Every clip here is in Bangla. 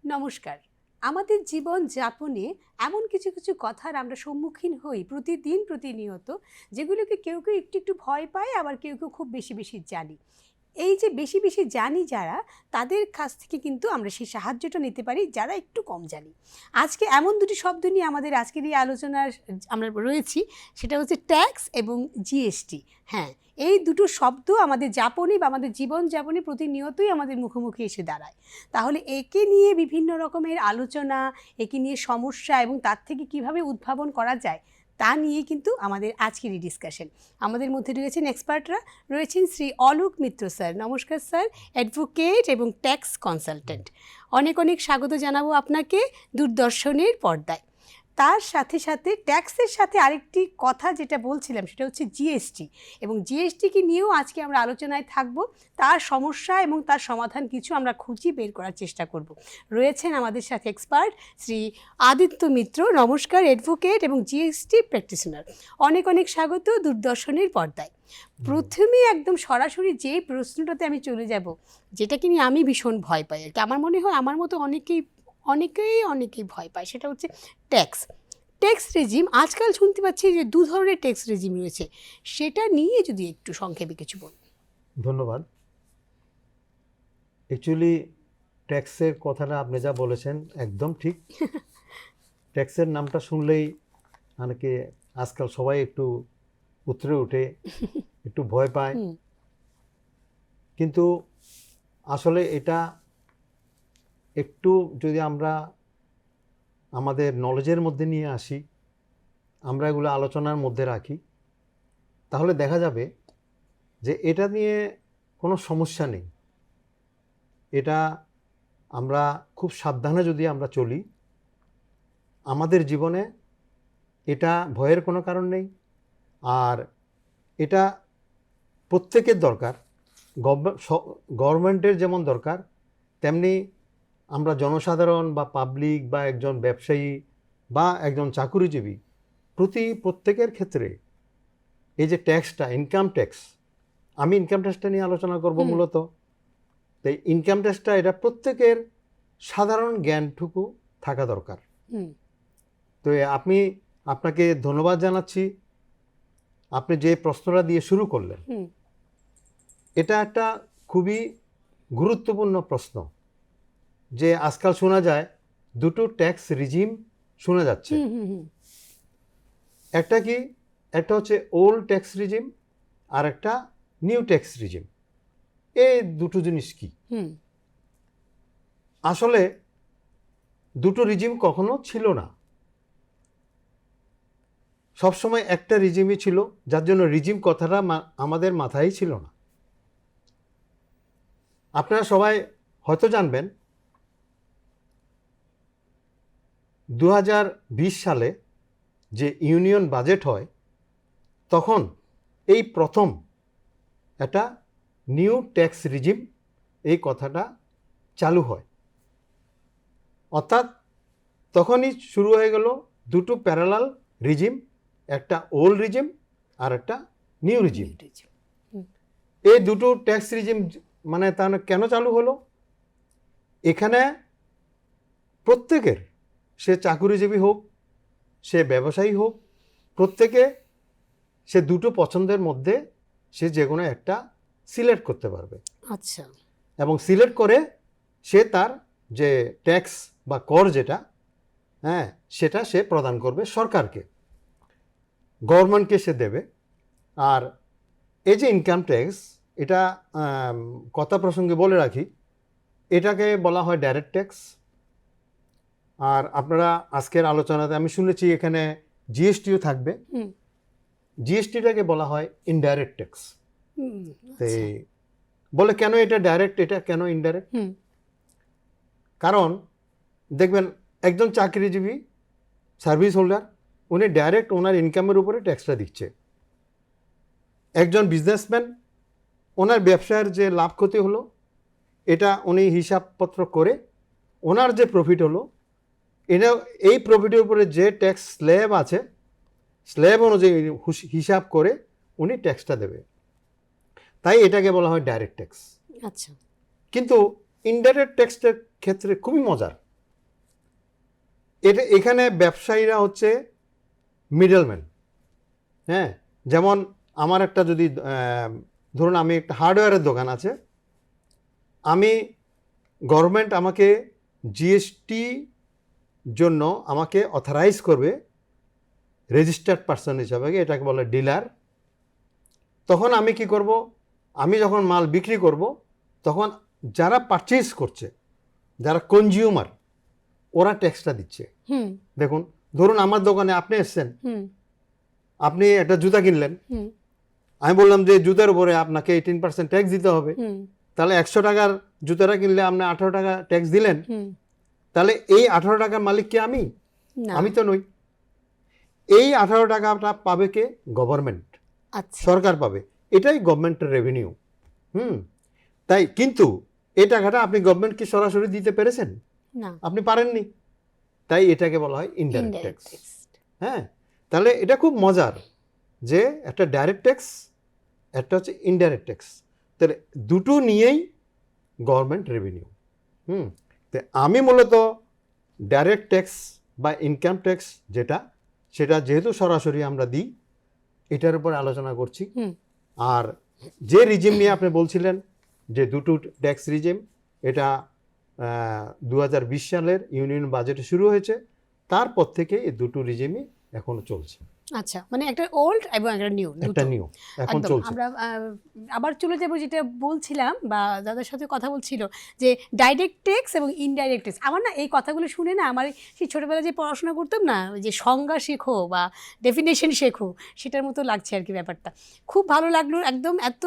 নমস্কার। আমাদের জীবন যাপনে এমন কিছু কিছু কথার আমরা সম্মুখীন হই প্রতিদিন প্রতিনিয়ত, যেগুলোকে কেউ কেউ একটু একটু ভয় পায়, আবার কেউ কেউ খুব বেশি বেশি জানি। এই যে বেশি বেশি জানি যারা, তাদের কাছ থেকে কিন্তু আমরা সেই সাহায্যটা নিতে পারি যারা একটু কম জানি। আজকে এমন দুটি শব্দ নিয়ে আমাদের আজকের এই আলোচনার আমরা রয়েছি, সেটা হচ্ছে ট্যাক্স এবং জিএসটি। হ্যাঁ, এই দুটো শব্দ আমাদের যাপনে বা আমাদের জীবনযাপনে প্রতিনিয়তই আমাদের মুখোমুখি এসে দাঁড়ায়। তাহলে একে নিয়ে বিভিন্ন রকমের আলোচনা, একে নিয়ে সমস্যা এবং তার থেকে কিভাবে উদ্ভাবন করা যায়, তা নিয়ে কিন্তু আমাদের আজকের এই ডিসকাশন। আমাদের মধ্যে রয়েছেন এক্সপার্টরা, রয়েছেন শ্রী অলোক মিত্র স্যার। নমস্কার স্যার, অ্যাডভোকেট এবং ট্যাক্স কনসালটেন্ট। অনেক অনেক স্বাগত জানাবো আপনাকে দূরদর্শনের পর্দায়। তার সাথে সাথে ট্যাক্সের সাথে আরেকটি কথা যেটা বলছিলাম, সেটা হচ্ছে জিএসটি, এবং জিএসটিকে নিয়েও আজকে আমরা আলোচনায় থাকব। তার সমস্যা এবং তার সমাধান কিছু আমরা খুঁজে বের করার চেষ্টা করব। রয়েছেন আমাদের সাথে এক্সপার্ট শ্রী আদিত্য মিত্র। নমস্কার, অ্যাডভোকেট এবং জিএসটি প্র্যাকটিশনার। অনেক অনেক স্বাগত দূরদর্শনের পর্দায়। প্রথমে একদম সরাসরি যে প্রশ্নটাতে আমি চলে যাব, যেটাকে নিয়ে আমি ভীষণ ভয় পাই আর কি, আমার মনে হয় আমার মতো অনেকেই অনেকেই ভয় পায়, সেটা হচ্ছে ট্যাক্স রেজিম। আজকাল শুনতে পাচ্ছি যে দু ধরনের ট্যাক্স রেজিম রয়েছে, সেটা নিয়ে যদি একটু সংক্ষেপে কিছু বলুন। ধন্যবাদ। অ্যাকচুয়ালি ট্যাক্সের কথাটা আপনি যা বলেছেন একদম ঠিক। ট্যাক্সের নামটা শুনলেই অনেকে আজকাল সবাই একটু উতরে ওঠে, একটু ভয় পায়। কিন্তু আসলে এটা একটু যদি আমরা আমাদের নলেজের মধ্যে নিয়ে আসি, আমরা এগুলো আলোচনার মধ্যে রাখি, তাহলে দেখা যাবে যে এটা নিয়ে কোনো সমস্যা নেই। এটা আমরা খুব সাবধানে যদি আমরা চলি, আমাদের জীবনে এটা ভয়ের কোনো কারণ নেই। আর এটা প্রত্যেকের দরকার। গভর্নমেন্টের যেমন দরকার, তেমনি আমরা জনসাধারণ বা পাবলিক বা একজন ব্যবসায়ী বা একজন চাকুরিজীবী, প্রত্যেকের ক্ষেত্রে এই যে ট্যাক্সটা, ইনকাম ট্যাক্স, আমি ইনকাম ট্যাক্সটা নিয়ে আলোচনা করব মূলত। তাই ইনকাম ট্যাক্সটা এটা প্রত্যেকের সাধারণ জ্ঞানটুকু থাকা দরকার। তো আপনাকে ধন্যবাদ জানাচ্ছি, আপনি যে প্রশ্নটা দিয়ে শুরু করলেন। এটা একটা খুবই গুরুত্বপূর্ণ প্রশ্ন, যে আজকাল শোনা যায় দুটো ট্যাক্স রিজিম শোনা যাচ্ছে। একটা হচ্ছে ওল্ড ট্যাক্স রিজিম, আর একটা নিউ ট্যাক্স রিজিম। এই দুটো জিনিস কি? আসলে দুটো রিজিম কখনো ছিল না, সবসময় একটা রিজিমই ছিল, যার জন্য রিজিম কথাটা আমাদের মাথায় ছিল না। আপনারা সবাই হয়তো জানবেন 2020 সালে যে ইউনিয়ন বাজেট হয়, তখন এই প্রথম একটা নিউ ট্যাক্স রিজিম এই কথাটা চালু হয়। অর্থাৎ তখনই শুরু হয়ে গেল দুটো প্যারালাল রিজিম, একটা ওল্ড রিজিম আর একটা নিউ রিজিম। এই দুটো ট্যাক্স রিজিম মানে তা কেন চালু হলো? এখানে প্রত্যেকের, সে চাকুরিজীবী হোক, সে ব্যবসায়ী হোক, প্রত্যেকে সে দুটো পছন্দের মধ্যে সে যে কোনো একটা সিলেক্ট করতে পারবে। আচ্ছা। এবং সিলেক্ট করে সে তার যে ট্যাক্স বা কর যেটা, হ্যাঁ, সেটা সে প্রদান করবে সরকারকে, গভর্নমেন্টকে সে দেবে। আর এই যে ইনকাম ট্যাক্স, এটা কথা প্রসঙ্গে বলে রাখি, এটাকে বলা হয় ডাইরেক্ট ট্যাক্স। আর আপনারা আজকের আলোচনাতে আমি শুনেছি এখানে জিএসটিও থাকবে। জিএসটিটাকে বলা হয় ইনডাইরেক্ট ট্যাক্স। বলে কেন এটা ডাইরেক্ট, এটা কেন ইনডাইরেক্ট? কারণ দেখবেন একজন চাকরিজীবী সার্ভিস হোল্ডার, উনি ডাইরেক্ট ওনার ইনকামের উপরে ট্যাক্সটা দিচ্ছে। একজন বিজনেসম্যান, ওনার ব্যবসার যে লাভ ক্ষতি হলো, এটা উনি হিসাবপত্র করে ওনার যে প্রফিট হলো, এটা এই প্রফিটের উপরে যে ট্যাক্স স্ল্যাব আছে, স্ল্যাব অনুযায়ী হিসাব করে উনি ট্যাক্সটা দেবে। তাই এটাকে বলা হয় ডাইরেক্ট ট্যাক্স। আচ্ছা। কিন্তু ইনডাইরেক্ট ট্যাক্সের ক্ষেত্রে খুবই মজার। এখানে ব্যবসায়ীরা হচ্ছে মিডলম্যান। হ্যাঁ, যেমন আমার একটা যদি ধরুন আমি একটা হার্ডওয়্যারের দোকান আছে, আমি গভর্নমেন্ট আমাকে জিএসটি জন্য আমাকে অথরাইজ করবে রেজিস্টার্ড পার্সন হিসাবে, এটাকে বলে ডিলার। তখন আমি কি করব, আমি যখন মাল বিক্রি করব তখন যারা পারচেজ করছে, যারা কনজিউমার, ওরা ট্যাক্সটা দিচ্ছে। দেখুন, ধরুন আমার দোকানে আপনি এসছেন, আপনি একটা জুতা কিনলেন, আমি বললাম যে জুতার উপরে আপনাকে 18% ট্যাক্স দিতে হবে। তাহলে 100 টাকার জুতাটা কিনলে আপনি 18 টাকা ট্যাক্স দিলেন। তাহলে এই 18 টাকার মালিক কি আমি? আমি তো নই। এই 18 টাকাটা পাবে কে? গভর্নমেন্ট, সরকার পাবে। এটাই গভর্নমেন্টের রেভিনিউ। তাই কিন্তু এই টাকাটা আপনি গভর্নমেন্টকে সরাসরি দিতে পেরেছেন? না, আপনি পারেননি। তাই এটাকে বলা হয় ইনডাইরেক্ট ট্যাক্স। হ্যাঁ, তাহলে এটা খুব মজার যে একটা ডাইরেক্ট ট্যাক্স, একটা হচ্ছে ইনডাইরেক্ট ট্যাক্স। তাহলে দুটো নিয়েই গভর্নমেন্ট রেভিনিউ। তো আমি মূলত ডাইরেক্ট ট্যাক্স বা ইনকাম ট্যাক্স সেটা যেহেতু সরাসরি আমরা দিই, এটার উপর আলোচনা করছি। আর যে রিজিম নিয়ে আপনি বলছিলেন যে দুটো ট্যাক্স রিজিম, এটা 2020 সালের ইউনিয়ন বাজেটে শুরু হয়েছে, তারপর থেকে এই দুটো রিজিমই এখনো চলছে। আচ্ছা, মানে একটা ওল্ড এবং একটা নিউ, একটা নিউ এখন চলছে। আমরা আবার চলে যাব যেটা বলছিলাম, বা দাদার সাথে কথা বলছিল যে ডাইরেক্ট ট্যাক্স এবং ইনডাইরেক্ট ট্যাক্স। আমার না এই কথাগুলো শুনে না, আমার সেই ছোটোবেলায় যে পড়াশোনা করতাম না, যে সংজ্ঞা শেখো বা ডেফিনেশন শেখো, সেটার মতো লাগছে আর কি ব্যাপারটা। খুব ভালো লাগলো, একদম এত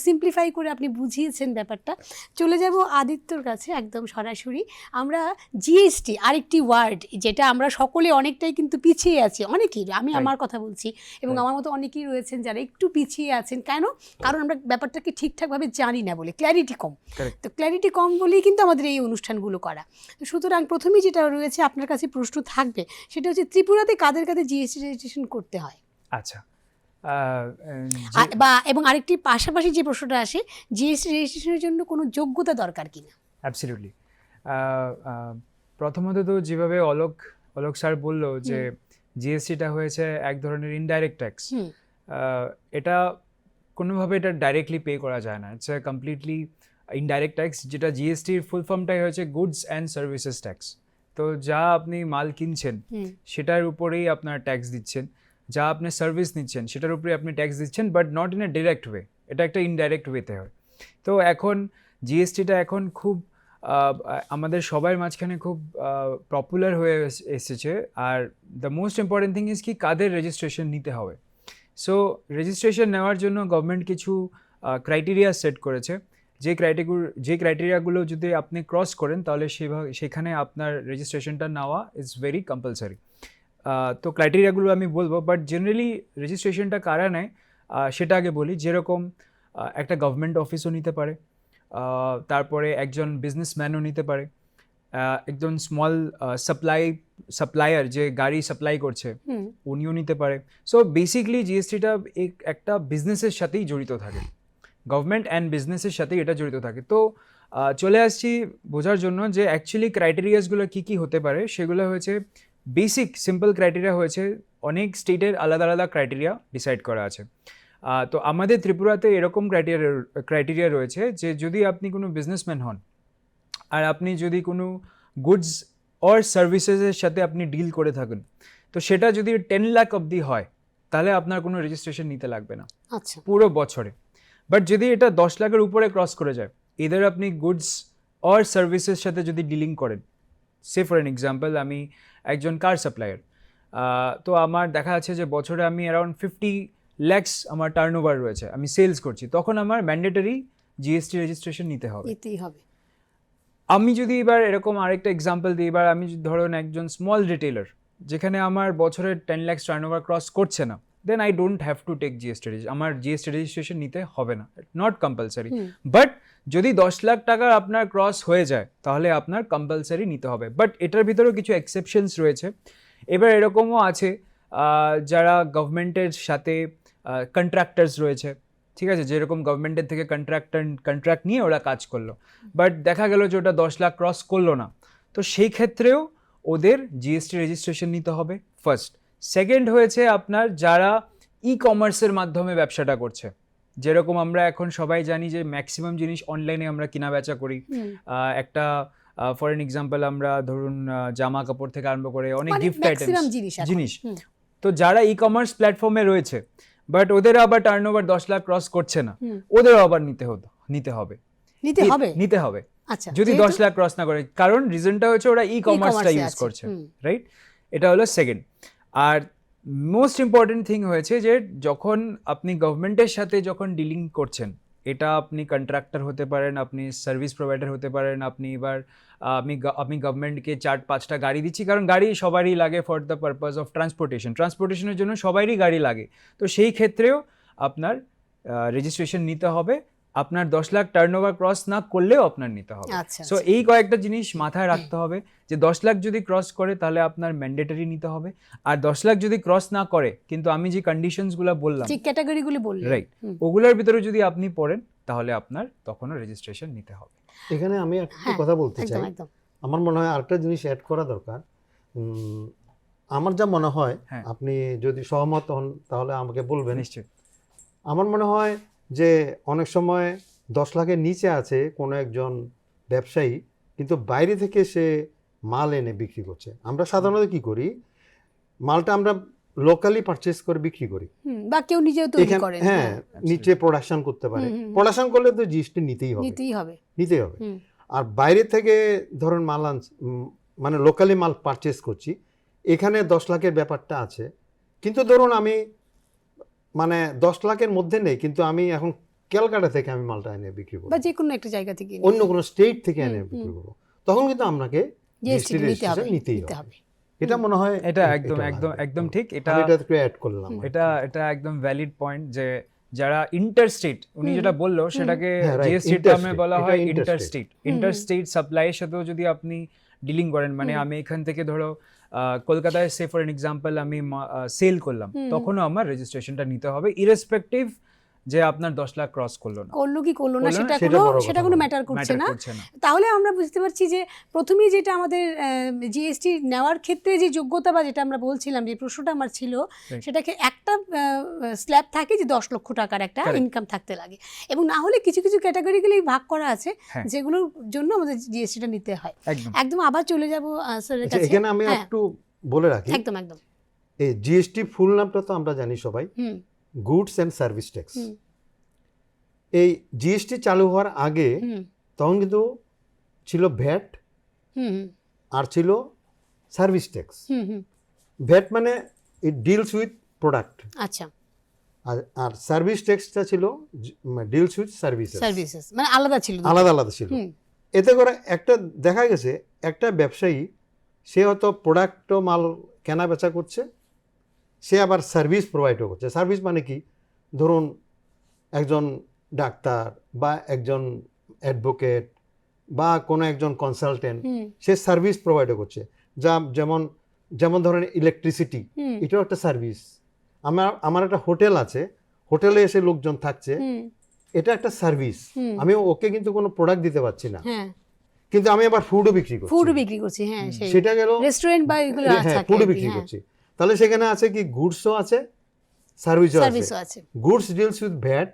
সিম্পলিফাই করে আপনি বুঝিয়েছেন ব্যাপারটা। চলে যাব আদিত্যর কাছে একদম সরাসরি। আমরা জিএসটি, আরেকটি ওয়ার্ড যেটা আমরা সকলে অনেকটাই কিন্তু পিছিয়ে আছি, অনেকেই, আমি আমার কথা বলছি, এবং আমার মতো অনেকেই রয়েছেন যারা একটু পিছিয়ে আছেন। কেন? কারণ আমরা ব্যাপারটাকে ঠিকঠাকভাবে জানি না বলে, ক্ল্যারিটি কম। তো ক্ল্যারিটি কম বলেই কিন্তু আমাদের এই অনুষ্ঠানগুলো করা। তো সুতরাং প্রথমেই যেটা রয়েছে আপনার কাছে প্রশ্ন থাকবে, সেটা হচ্ছে ত্রিপুরাতে কাদের কাদের জিএসটি রেজিস্ট্রেশন করতে হয়? আচ্ছা, বা এবং আরেকটি পাশাপাশি যে প্রশ্নটা আসে, জিএসটি রেজিস্ট্রেশনের জন্য কোনো যোগ্যতা দরকার কিনা? অ্যাবসলিউটলি। প্রথমত তো যেভাবে অলোক স্যার বললো যে জিএসটিটা হয়েছে এক ধরনের ইনডাইরেক্ট ট্যাক্স। এটা কোনোভাবে এটা ডাইরেক্টলি পে করা যায় না, it's a completely indirect tax. যেটা জিএসটির ফুল ফর্মটাই হচ্ছে গুডস অ্যান্ড সার্ভিসেস ট্যাক্স। তো যা আপনি মাল কিনছেন সেটার উপরেই আপনার ট্যাক্স দিচ্ছেন, যা আপনি সার্ভিস নিচ্ছেন সেটার উপরে আপনি ট্যাক্স দিচ্ছেন, but not in a direct way, এটা একটা ইনডাইরেক্ট ওয়েতে হয়। তো এখন জিএসটিটা এখন খুব আমাদের সবার মাঝখানে খুব পপুলার হয়ে এসেছে। Are the most important thing is কি কাদের রেজিস্ট্রেশন নিতে হবে। সো রেজিস্ট্রেশন নেওয়ার জন্য গভর্নমেন্ট কিছু ক্রাইটেরিয়া সেট করেছে, যে ক্রাইটেরিয়াগুলো যদি আপনি ক্রস করেন তাহলে সেখানে আপনার রেজিস্ট্রেশনটা নেওয়া ইজ ভেরি কম্পালসারি। তো ক্রাইটেরিয়াগুলো আমি বলবো, বাট জেনারেলি রেজিস্ট্রেশনটা কারা নেয় সেটা আগে বলি। যেরকম একটা গভর্নমেন্ট অফিসও নিতে পারে, তারপরে একজন বিজনেসম্যানও নিতে পারে, একজন স্মল সাপ্লায়ার যে গাড়ি সাপ্লাই করছে উনিও নিতে পারে। সো বেসিকলি জিএসটিটা একটা বিজনেসের সাথেই জড়িত থাকে, গভর্নমেন্ট অ্যান্ড বিজনেসের সাথেই এটা জড়িত থাকে। তো চলে আসছি বোঝার জন্য যে অ্যাকচুয়ালি ক্রাইটেরিয়াসগুলো কী কী হতে পারে। সেগুলো হয়েছে বেসিক সিম্পল ক্রাইটেরিয়া, হয়েছে অনেক স্টেটের আলাদা আলাদা ক্রাইটেরিয়া ডিসাইড করা আছে। তো আমাদের ত্রিপুরাতে এরকম ক্রাইটেরিয়া রয়েছে যে যদি আপনি কোনো বিজনেসম্যান হন আর আপনি যদি কোনো গুডস অর সার্ভিসেসের সাথে আপনি ডিল করে থাকেন, তো সেটা যদি 10 লাখ অবধি হয় তাহলে আপনার কোনো রেজিস্ট্রেশন নিতে লাগবে না পুরো বছরে। বাট যদি এটা 10 লাখের উপরে ক্রস করে যায়, এদের আপনি গুডস অর সার্ভিসের সাথে যদি ডিলিং করেন, সে ফর অ্যান এক্সাম্পল আমি একজন কার সাপ্লায়ার, তো আমার দেখা যাচ্ছে যে বছরে আমি অ্যারাউন্ড 50 lakhs আমার টার্নওভার রয়েছে, আমি সেলস করছি, তখন আমার ম্যান্ডেটরি জিএসটি রেজিস্ট্রেশন নিতে হবে। আমি যদি এবার এরকম আরেকটা এক্সাম্পল দিই, এবার আমি ধরুন একজন স্মল রিটেলার যেখানে আমার বছরে 10 lakhs টার্নওভার ক্রস করছে না, then I don't have to take GST, আমার জিএসটি রেজিস্ট্রেশন নিতে হবে না, নট কম্পালসারি। বাট যদি 10 লাখ টাকা আপনার ক্রস হয়ে যায় তাহলে আপনার কম্পালসারি নিতে হবে। বাট এটার ভিতরেও কিছু এক্সেপশনস রয়েছে। এবার এরকমও আছে যারা গভর্নমেন্টের সাথে কন্ট্রাক্টার্স রয়েছে, ঠিক আছে, যেরকম গভর্নমেন্টের থেকে কন্ট্রাক্ট নিয়ে ওরা কাজ করলো, বাট দেখা গেল যে ওটা 10 লাখ ক্রস করলো না, তো সেই ক্ষেত্রেও ওদের জিএসটি রেজিস্ট্রেশন নিতে হবে ফার্স্ট। সেকেন্ড হয়েছে আপনার যারা ই কমার্সের মাধ্যমে ব্যবসাটা করছে, যেরকম আমরা এখন সবাই জানি যে ম্যাক্সিমাম জিনিস অনলাইনে আমরা কেনা বেচা করি। একটা ফর এন এক্সাম্পল আমরা ধরুন জামা কাপড় থেকে আরম্ভ করে অনেক মানে গিফট maximum আইটেমস জিনিস। হুম। তো যারা ই কমার্স প্ল্যাটফর্মে রয়েছে বাট ওদের আবার টার্নওভার 10 লাখ ক্রস করছে না, হুম। ওদেরও আবার নিতে হবে নিতে হবে আচ্ছা, যদি যেহেতু 10 লাখ ক্রস না করে, কারণ রিজনটা হচ্ছে ওরা ই কমার্সটা e-commerce-এ ইউজ আছে, করছে, হুম। রাইট? এটা হলো সেকেন্ড। আর মোস্ট ইম্পর্টেন্ট থিং হয়েছে যে যখন আপনি গভর্নমেন্টের সাথে যখন ডিলিং করছেন, এটা আপনি কন্ট্রাক্টর হতে পারেন, আপনি সার্ভিস প্রোভাইডার হতে পারেন, আপনি এবার আমি গভর্নমেন্টকে 4-5টা গাড়ি দিচ্ছি, কারণ গাড়ি সবারই লাগে ফর দ্য পারপাস অফ ট্রান্সপোর্টেশনের জন্য সবারই গাড়ি লাগে। তো সেই ক্ষেত্রেও আপনার রেজিস্ট্রেশন নিতে হবে, আপনার 10 লাখ টার্নওভার ক্রস না করলেও আপনার নিতে হবে। আচ্ছা, সো এই কয়েকটা জিনিস মাথায় রাখতে হবে যে 10 লাখ যদি ক্রস করে তাহলে আপনার ম্যান্ডেটরি নিতে হবে, আর 10 লাখ যদি ক্রস না করে কিন্তু আমি যে কন্ডিশনসগুলো বললাম, যে ক্যাটাগরিগুলো বললেন, রাইট, ওগুলোর ভিতরে যদি আপনি পড়েন তাহলে আপনার তখনও রেজিস্ট্রেশন নিতে হবে। এখানে আমি একটা হ্যাঁ, কথা বলতে একদম চাই, একদম আমার মনে হয় আরেকটা জিনিস অ্যাড করা দরকার। আমার যা মনে হয়, হ্যাঁ। আপনি যদি সহমত হন তাহলে আমাকে বলবেন। নিশ্চয়ই। আমার মনে হয় যে অনেক সময় 10 লাখের নিচে আছে কোনো একজন ব্যবসায়ী, কিন্তু বাইরে থেকে সে মাল এনে বিক্রি করছে। আমরা সাধারণত কি করি, মালটা আমরা লোকালি পারচেস করে বিক্রি করি, বা কেউ নিজেও তৈরি এখানে করেন, হ্যাঁ নিচে প্রোডাকশন করতে পারে। প্রোডাকশন করলে তো জিএসটি নিতেই হবে। নিতেই হবে। আর বাইরে থেকে ধরুন মাল মানে লোকালি মাল পারচেস করছি, এখানে 10 লাখের ব্যাপারটা আছে। কিন্তু ধরুন আমি মানে 10 লাখের মধ্যে নেই, কিন্তু আমি এখন ক্যালকাটা থেকে আমি মালটা এনে বিক্রি করব, বা যে কোনো একটা জায়গা থেকে অন্য কোনো স্টেট থেকে এনে বিক্রি করব, তখন কিন্তু আপনাকে জিএসটি নিতেই হবে। এটা মনে হয় এটা একদম ঠিক। এটা অ্যাড করলাম। এটা একদম ভ্যালিড পয়েন্ট যে যারা ইন্টারস্টেট, উনি যেটা বললো সেটাকে হ্যাঁ, right, জিএসটি টার্মে interstate, বলা এটা হয় interstate। ইন্টারস্টেট সাপ্লাইয়ের সাথেও যদি আপনি ডিলিং করেন, মানে আমি এখান থেকে ধরো কলকাতায় সে ফর এন এক্সাম্পল আমি সেল করলাম, তখনও আমার রেজিস্ট্রেশনটা নিতে হবে ইরেসপেক্টিভ যে আপনার 10 লাখ ক্রস করলো না সেটা কোনো ম্যাটার করছে না। তাহলে আমরা বুঝতে পারছি যে প্রথমেই যেটা আমাদের জিএসটি নেওয়ার ক্ষেত্রে যে যোগ্যতা বা যেটা আমরা বলছিলাম, যে প্রশ্নটা আমার ছিল, সেটাকে একটা স্ল্যাব থাকে যে 10 লক্ষ টাকার একটা ইনকাম থাকতে লাগে, এবং না হলে কিছু কিছু ক্যাটাগরিগুলোই ভাগ করা আছে যেগুলোর জন্য আমাদের জিএসটিটা নিতে হয়। একদম আবার চলে যাব স্যারের কাছে। এখানে আমি একটু বলে রাখি, একদম এই জিএসটি ফুল নামটা তো আমরা জানি সবাই, গুডস অ্যান্ড সার্ভিস ট্যাক্স। এই জিএসটি চালু হওয়ার আগে তখন কিন্তু ছিল ভ্যাট আর ছিল সার্ভিস ট্যাক্স। ভ্যাট মানে ইট ডিলস উইথ প্রোডাক্ট, আচ্ছা, আর সার্ভিস ট্যাক্সটা ছিল ডিলস উইথ সার্ভিসেস, মানে আলাদা ছিল। এতে করে একটা দেখা গেছে একটা ব্যবসায়ী, সে হয়তো প্রোডাক্ট মাল কেনা বেচা করছে, সে আবার সার্ভিস প্রোভাইডও করছে। সার্ভিস মানে কি, ধরুন একজন ডাক্তার বা একজন অ্যাডভোকেট বা কোনো একজন কনসালটেন্ট, সে সার্ভিস প্রোভাইডও করছে। যেমন ধরেন ইলেকট্রিসিটি, এটাও একটা সার্ভিস। আমার একটা হোটেল আছে, হোটেলে এসে লোকজন থাকছে, এটা একটা সার্ভিস। আমি ওকে কিন্তু কোনো প্রোডাক্ট দিতে পারছি না, কিন্তু আমি আবার ফুডও বিক্রি করছি। হ্যাঁ, সেটা গেল রেস্টুরেন্ট বা এগুলো, হ্যাঁ, ফুডও বিক্রি করছি। তাহলে সেখানে আছে কি, গুডসও আছে, সার্ভিসও আছে। গুডস ডিলস উইথ ভ্যাট,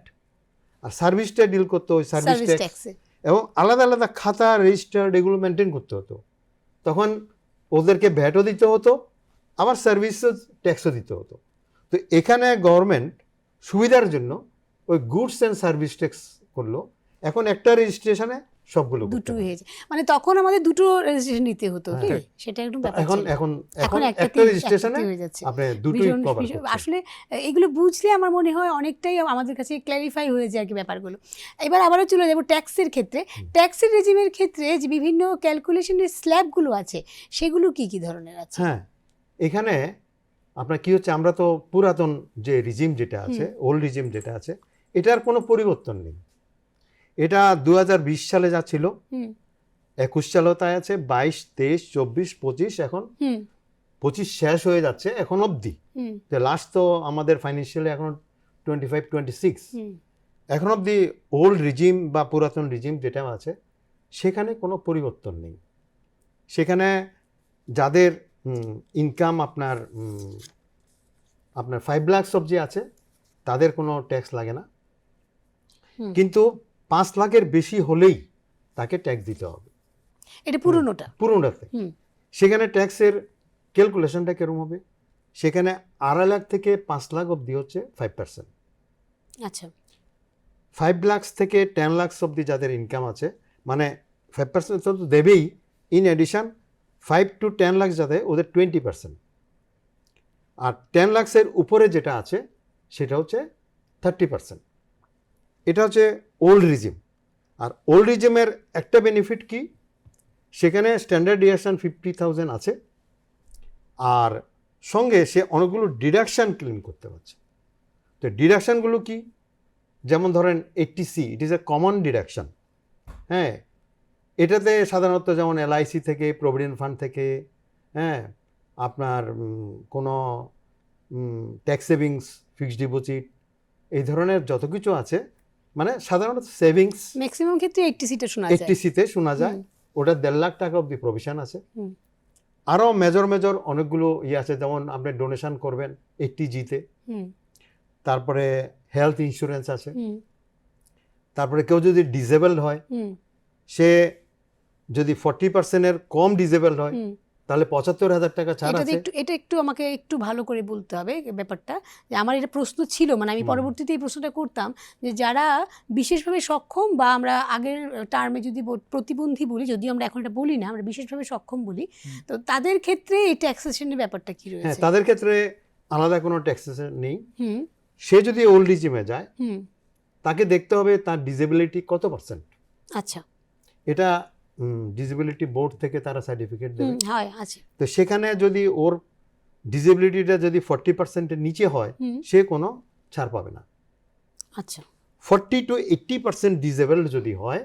আর সার্ভিসটা ডিল করতে ওই সার্ভিস ট্যাক্স, এবং আলাদা আলাদা খাতা রেজিস্টার্ড এগুলো মেনটেন করতে হতো। তখন ওদেরকে ভ্যাটও দিতে হতো, আবার সার্ভিস ট্যাক্সও দিতে হতো। তো এখানে গভর্নমেন্ট সুবিধার জন্য ওই গুডস অ্যান্ড সার্ভিস ট্যাক্স করলো। এখন একটা রেজিস্ট্রেশনে সবগুলো দুটো হয়েছে, মানে তখন আমাদের দুটো রেজিস্ট্রেশন নিতে হতো, কি সেটা একটু ব্যাপার ছিল। এখন একটা রেজিস্ট্রেশনে আপনি দুটোই কভার করছেন। আসলে এগুলো বুঝলে আমার মনে হয় অনেকটাই আমাদের কাছে ক্ল্যারিফাই হয়ে যায় কি ব্যাপারগুলো। এবার আবারও চলে যাব ট্যাক্সের ক্ষেত্রে। ট্যাক্সের রেজিমের ক্ষেত্রে যে বিভিন্ন ক্যালকুলেশনের স্ল্যাবগুলো আছে, সেগুলো কি কি ধরনের আছে? হ্যাঁ, এখানে আপনার কি হচ্ছে, আমরা তো পুরাতন যে রিজিম যেটা আছে, ওল্ড রিজিম যেটা আছে, এটার কোনো পরিবর্তন নেই। এটা 2020 সালে যা ছিল, 21 সালেও তাই আছে, 22, 23, 24, 25, এখন 25 শেষ হয়ে যাচ্ছে এখন অবধি। লাস্ট তো আমাদের ফাইন্যান্সিয়ালি এখন 25, 26, এখন অবধি ওল্ড রিজিম বা পুরাতন রিজিম যেটা আছে সেখানে কোনো পরিবর্তন নেই। সেখানে যাদের ইনকাম আপনার 5 লাখ অবধি আছে তাদের কোনো ট্যাক্স লাগে না, হুম। কিন্তু 5 লাখের বেশি হলেই তাকে ট্যাক্স দিতে হবে এটা পুরনোটা। পুরোটাতে। হুম। সেখানে ট্যাক্সের ক্যালকুলেশনটা কিরকম হবে, সেখানে 2.5 লাখ থেকে 5 লাখ অবধি হচ্ছে 5%, আচ্ছা। 5 লাখ থেকে 10 লাখ অবধি যাদের ইনকাম আছে মানে 5% তো দেবেই, ইন এডিশন 5 to 10 লাখ যাদের ওদের 20%, আর 10 লাখের উপরে যেটা আছে সেটা হচ্ছে 30%। এটা হচ্ছে ওল্ড রিজিম। আর ওল্ড রিজিমের একটা বেনিফিট কি, সেখানে স্ট্যান্ডার্ড ডিডাকশন 50,000 আছে, আর সঙ্গে সে অনেকগুলো ডিডাকশান ক্লেম করতে পারছে। তো ডিডাকশানগুলো কি, যেমন ধরেন 80C, it is a common deduction. হ্যাঁ, এটাতে সাধারণত যেমন LIC থেকে, প্রভিডেন্ট ফান্ড থেকে, হ্যাঁ, আপনার কোনো ট্যাক্স সেভিংস, ফিক্সড ডিপোজিট, এই ধরনের যত কিছু আছে, মানে সাধারণত সেভিংস ম্যাক্সিমাম ক্ষেত্রে 80 শোনা যায়। 80C-তে শোনা যায়। ওটা 1.5 লাখ টাকা অবধি প্রভিশন আছে। হুম। আরও মেজর অনেকগুলো আছে, যেমন আপনি ডোনেশন করবেন 80G-তে, হুম। তারপরে হেলথ ইন্স্যুরেন্স আছে, হুম। তারপরে কেউ যদি ডিসেবলড হয়, হুম। সে যদি 40%-এর কম ডিসেবলড হয় হুম। তাহলে 75,000 টাকা ছাড় এটাতে আছে। এটা একটু আমাকে একটু ভালো করে বলতে হবে ব্যাপারটা, যে আমার এটা প্রশ্ন ছিল, মানে আমি পরবর্তীতে এই প্রশ্নটা করতাম যে যারা বিশেষভাবে সক্ষম, বা আমরা আগের টার্মে যদি প্রতিবন্ধী বলি, যদিও আমরা এখন এটা বলি না, আমরা বিশেষভাবে সক্ষম বলি, তো তাদের ক্ষেত্রে এই ট্যাক্সেশনের ব্যাপারটা কি হ্যাঁ, রয়েছে? তাদের ক্ষেত্রে আলাদা কোনো ট্যাক্সেশন নেই। হুম। সে যদি ওল্ড রিজিমে যায় হুম। তাকে দেখতে হবে তার ডিসেবিলিটি কত পার্সেন্ট। আচ্ছা। এটা ডিসেবিলিটি বোর্ড থেকে তারা সার্টিফিকেট দেবে। হয়, আছে। তো সেখানে যদি ওর ডিসেবিলিটিটা যদি 40%-এর নিচে হয়, সে কোনো ছাড় পাবে না। আচ্ছা। 40 to 80% ডিসেবলড যদি হয়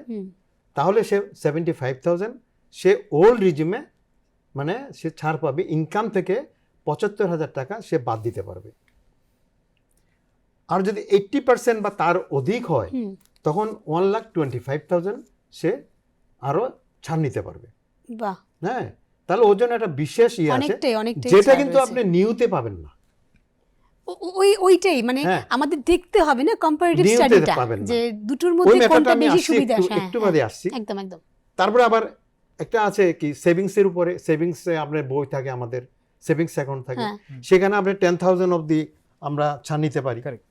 তাহলে সে 75,000 সে ওল্ড রিজিমে, মানে সে ছাড় পাবে, ইনকাম থেকে 75,000 টাকা সে বাদ দিতে পারবে। আর যদি 80% বা তার অধিক হয় তখন 1,25,000 সে আরও ছাড় নিতে পারবে। বাহ। হ্যাঁ, তাহলে ওর জন্য একটা বিশেষ আছে অনেকটাই যেটা ছাড় কিন্তু রয়েছে। আপনি নিউতে পাবেন না। ওইটাই মানে হ্যাঁ। আমাদের দেখতে হবে না কম্পারেটিভ নিউতে স্টাডিটা, পাবেন না। যে দুটোর ওই মধ্যে মেথডটা কোনটা আমি বেশি আসছি, সুবিধা। একটু বাদে আসছি। একদম একদম। তারপরে আবার একটা আছে কি, সেভিংসের উপরে, সেভিংসে আপনার বই থাকে, আমাদের সেভিংস অ্যাকাউন্ট থাকে, সেখানে আপনি 10,000 অবধি আমরা ছাড় নিতে পারি। Correct.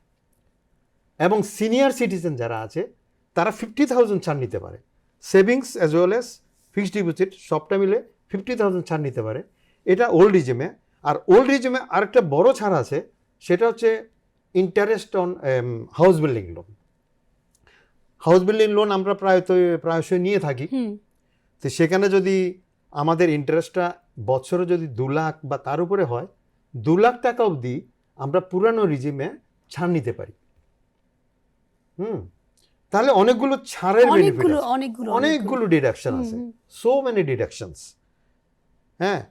এবং সিনিয়র সিটিজেন যারা আছে তারা 50,000 ছাড় নিতে পারে। Savings as well as fixed deposit সবটা মিলে 50,000 ছাড় নিতে পারে। এটা ওল্ড রিজিমে। আর ওল্ড রিজিমে আরেকটা বড় ছাড় আছে, সেটা হচ্ছে interest on house building loan. House building loan আমরা প্রায়শই নিয়ে থাকি। তো সেখানে যদি আমাদের ইন্টারেস্টটা বছরে যদি 2 লাখ বা তার উপরে হয়, 2 লাখ টাকা অবধি আমরা পুরানো রিজিমে ছাড় নিতে পারি। তাহলে অনেকগুলো ছাড়ের বেনিফিট আছে, অনেকগুলো ডিডাকশন আছে, সো মেনি ডিডাকশনস। হ্যাঁ,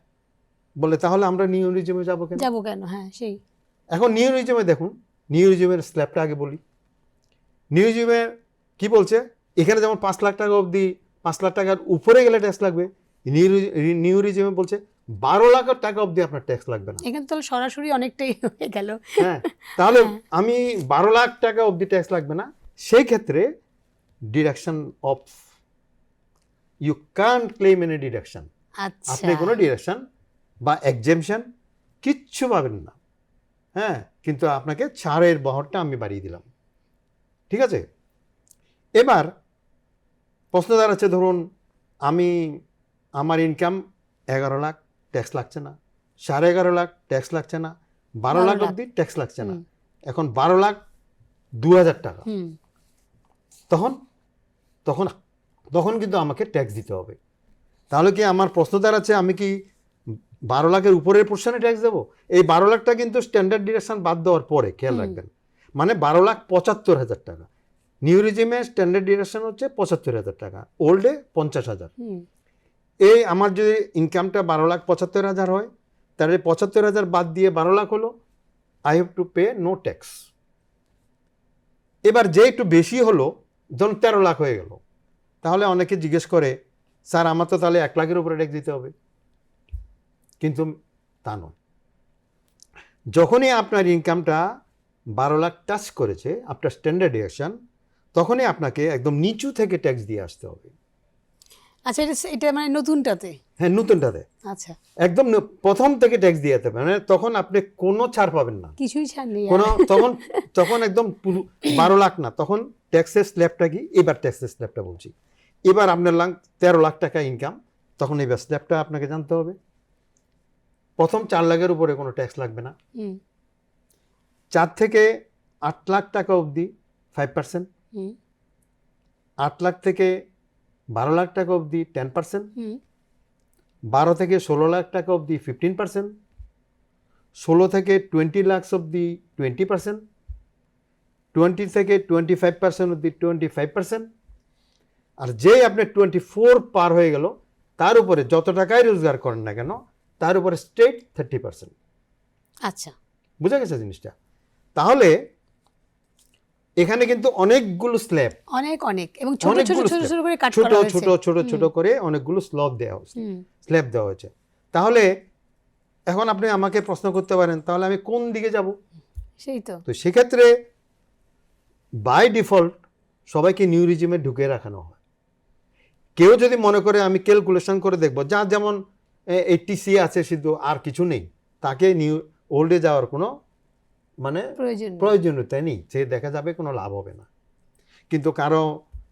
বলে তাহলে আমরা নিউ রিজিমে যাবো কেন? হ্যাঁ, সেই এখন নিউ রিজিমে দেখুন, নিউ রিজিমের স্ল্যাবটা আগে বলি। নিউ রিজিমের কি বলছে, এখানে যেমন 5 লাখ টাকা অবধি, 5 লাখ টাকার উপরে গেলে ট্যাক্স লাগবে। নিউ রিজিমে বলছে 12 লাখ টাকা অবধি আপনার ট্যাক্স লাগবে না। এখানে তাহলে সরাসরি অনেকটাই হয়ে গেল। হ্যাঁ, তাহলে আমি 12 লাখ টাকা অবধি ট্যাক্স লাগবে না। সেই ক্ষেত্রে deduction of, you can't claim any deduction. আপনি কোনো ডিডাকশন বা এক্সেমশন কিচ্ছু পাবেন না। হ্যাঁ, কিন্তু আপনাকে ছাড়ের বহরটা আমি বাড়িয়ে দিলাম। ঠিক আছে, এবার প্রশ্ন দাঁড়াচ্ছে, ধরুন আমার ইনকাম 11 লাখ, ট্যাক্স লাগছে না। 11.5 লাখ, ট্যাক্স লাগছে না। 12 লাখ অবধি ট্যাক্স লাগছে না। এখন 12,02,000 টাকা, তখন কিন্তু আমাকে ট্যাক্স দিতে হবে। তাহলে কি আমার প্রশ্ন দাঁড়াচ্ছে, আমি কি 12 লাখের উপরের পোর্শনে ট্যাক্স দেবো? এই 12 লাখটা কিন্তু স্ট্যান্ডার্ড ডিডাকশন বাদ দেওয়ার পরে, খেয়াল রাখবেন, মানে 12,75,000 টাকা। নিউ রিজিমে স্ট্যান্ডার্ড ডিডাকশন হচ্ছে 75,000 টাকা, ওল্ডে 50,000। এই আমার যদি ইনকামটা 12,75,000 হয়, তাহলে 75,000 বাদ দিয়ে 12 লাখ হলো, I have to pay no tax. এবার যে একটু বেশি হলো, ধরুন 13 লাখ হয়ে গেল, তাহলে অনেকে জিজ্ঞেস করে, স্যার আমার তো তাহলে 1 লাখের উপরে ট্যাক্স দিতে হবে। কিন্তু তা নয়। যখনই আপনার ইনকামটা 12 লাখ টাচ করেছে আফটার স্ট্যান্ডার্ড ডিডাকশন, তখনই আপনাকে একদম নিচু থেকে ট্যাক্স দিয়ে আসতে হবে। আচ্ছা, এটা মানে নতুনটাতে? হ্যাঁ, নতুনটাতে আচ্ছা, একদম প্রথম থেকে ট্যাক্স দিয়ে যেতে হবে, মানে তখন আপনি কোনো ছাড় পাবেন না, কিছুই ছাড় নেই কোনো তখন একদম 12 লাখ না, তখন ট্যাক্সের স্ল্যাবটা কি, এবার ট্যাক্সের স্ল্যাবটা বলছি, এবার আপনার 13 লাখ টাকা ইনকাম, তখন এবার স্ল্যাবটা আপনাকে জানতে হবে। প্রথম 4 লাখের উপরে কোনো ট্যাক্স লাগবে না। 4 থেকে 8 লাখ টাকা অবধি 5%, 8 লাখ থেকে 12 লাখ টাকা অবধি 10%, 12 থেকে 16 লাখ টাকা অবধি 15%, 16 থেকে 20 লাখ অবধি 20%, 20 থেকে 25% অবধি 25%, আর যেই আপনি 24 পার হয়ে গেল তার উপরে যত টাকাই রোজগার করেন না কেন তার উপরে স্টেট 30%। আচ্ছা, বুঝা গেছে জিনিসটা? তাহলে এখানে কিন্তু অনেকগুলো স্ল্যাব, অনেক এবং ছোট ছোট ছোট ছোট করে কাট করা হয়েছে, ছোট ছোট করে অনেকগুলো স্ল্যাব দেওয়া হয়েছে। তাহলে এখন আপনি আমাকে প্রশ্ন করতে পারেন, তাহলে আমি কোন দিকে যাব? সেই তো সেক্ষেত্রে বাই ডিফল্ট সবাইকে নিউ রিজিমে ঢুকে রাখানো হয়। কেউ যদি মনে করে আমি ক্যালকুলেশন করে দেখব, যার যেমন 80C আছে শুধু আর কিছু নেই, তাকে নিউ ওল্ডে যাওয়ার কোনো মানে প্রয়োজনীয়তা নেই, সে দেখা যাবে কোনো লাভ হবে না। কিন্তু কারো